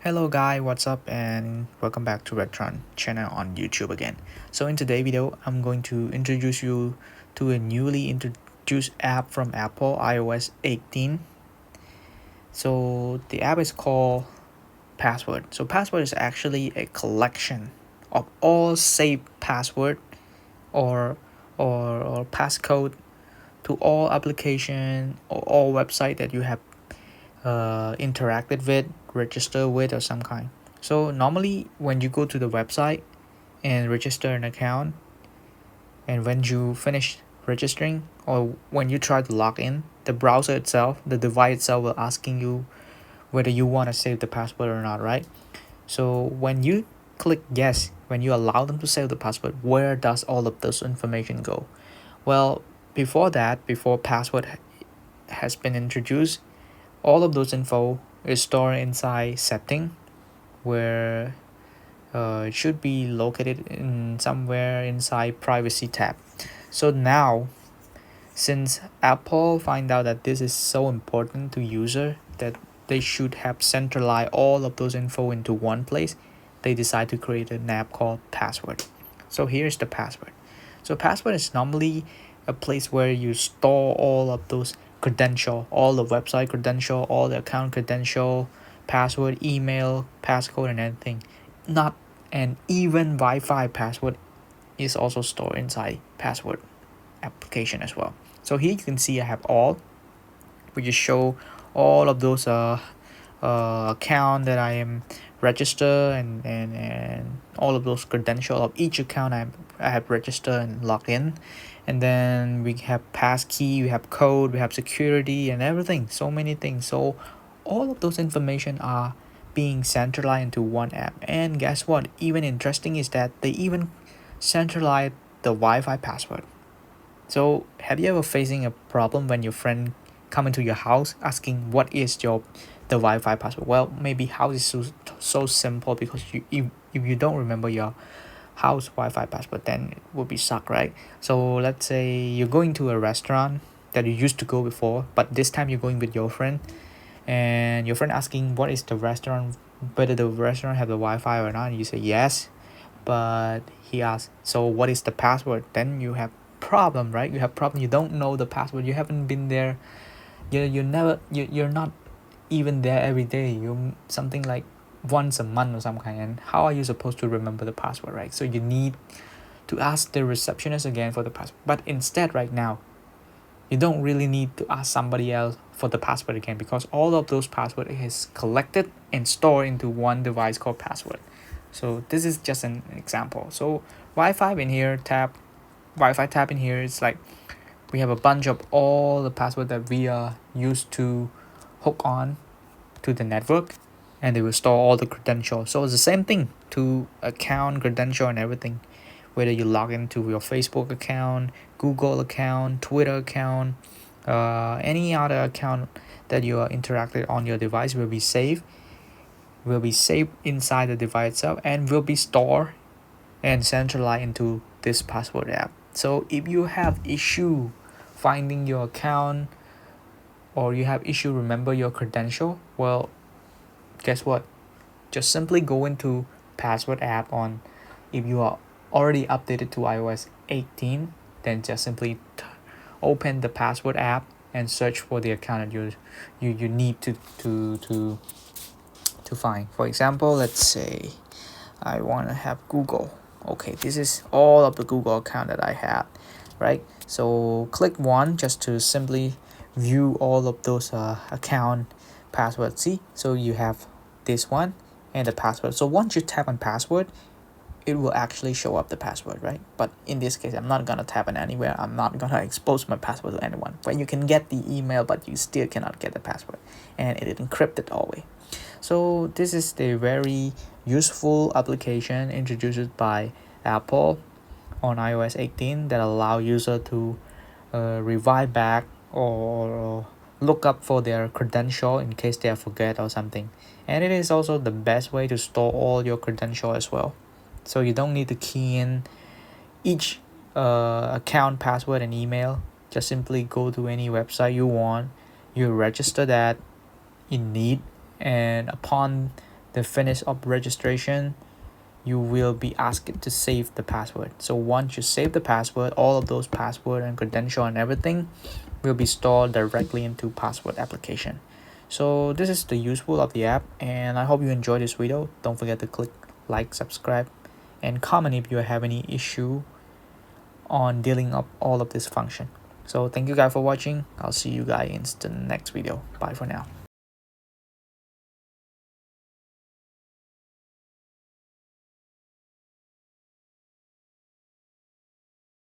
Hello guy, what's up and welcome back to Retron channel on YouTube again. So in today's video, I'm going to introduce you to a newly introduced app from Apple, iOS 18. So the app is called Password. So Password is actually a collection of all saved password or or passcode to all application or all website that you have interacted with, registered with, or some kind. So normally when you go to the website and register an account, and when you finish registering or when you try to log in, the browser itself, the device itself will asking you whether you want to save the password or not, right? So when you click yes, when you allow them to save the password, where does all of this information go? Well, before password has been introduced, all of those info is stored inside setting, where it should be located in somewhere inside privacy tab. So now, since Apple find out that this is so important to user that they should have centralized all of those info into one place, they decide to create an app called Password. So here's the password. So password is normally a place where you store all of those credential, all the website credential, all the account credential, password, email, passcode, and anything. Not and even Wi-Fi password is also stored inside password application as well. So here you can see I have all, which just show all of those account that I am registered, and all of those credential of each account I have registered and logged in. And then we have passkey, we have code, we have security and everything, so many things. So all of those information are being centralized into one app. And guess what, even interesting is that they even centralize the Wi-Fi password. So have you ever facing a problem when your friend come into your house asking what is the Wi-Fi password? Well, maybe house is so simple, because if you don't remember your house Wi-Fi password, then it would be suck, right? So let's say you're going to a restaurant that you used to go before, but this time you're going with your friend, and your friend asking what is the restaurant, whether the restaurant have the Wi-Fi or not. You say yes, but he asks, so what is the password? Then you have problem, right? You have problem, you don't know the password, you haven't been there, you're not even there every day, you something like once a month or some kind, and how are you supposed to remember the password, right? So you need to ask the receptionist again for the password. But instead right now, you don't really need to ask somebody else for the password again, because all of those password is collected and stored into one device called password. So this is just an example. So Wi-Fi in here tab, Wi-Fi tab in here, it's like we have a bunch of all the password that we are used to hook on to the network, and they will store all the credentials. So it's the same thing to account credential and everything, whether you log into your Facebook account, Google account, Twitter account, any other account that you are interacted on your device will be saved inside the device itself, and will be stored and centralized into this password app. So if you have issue finding your account, or you have issue remember your credential, well, guess what, just simply go into password app on, if you are already updated to iOS 18, then just simply open the password app and search for the account that you need to find. For example, let's say I want to have Google. Okay, this is all of the Google account that I have, right? So click one just to simply view all of those account passwords. See, so you have this one and the password. So once you tap on password, it will actually show up the password, right? But in this case, I'm not gonna tap on anywhere. I'm not gonna expose my password to anyone. But you can get the email, but you still cannot get the password, and it is encrypted always. So this is the very useful application introduced by Apple on iOS 18 that allow user to revive back or look up for their credential in case they forget or something. And it is also the best way to store all your credential as well. So you don't need to key in each account password and email. Just simply go to any website you want, you register that in need, and upon the finish of registration, you will be asked to save the password. So once you save the password, all of those password and credential and everything will be stored directly into password application. So this is the useful of the app, and I hope you enjoyed this video. Don't forget to click like, subscribe, and comment if you have any issue on dealing up all of this function. So thank you guys for watching. I'll see you guys in the next video. Bye for now.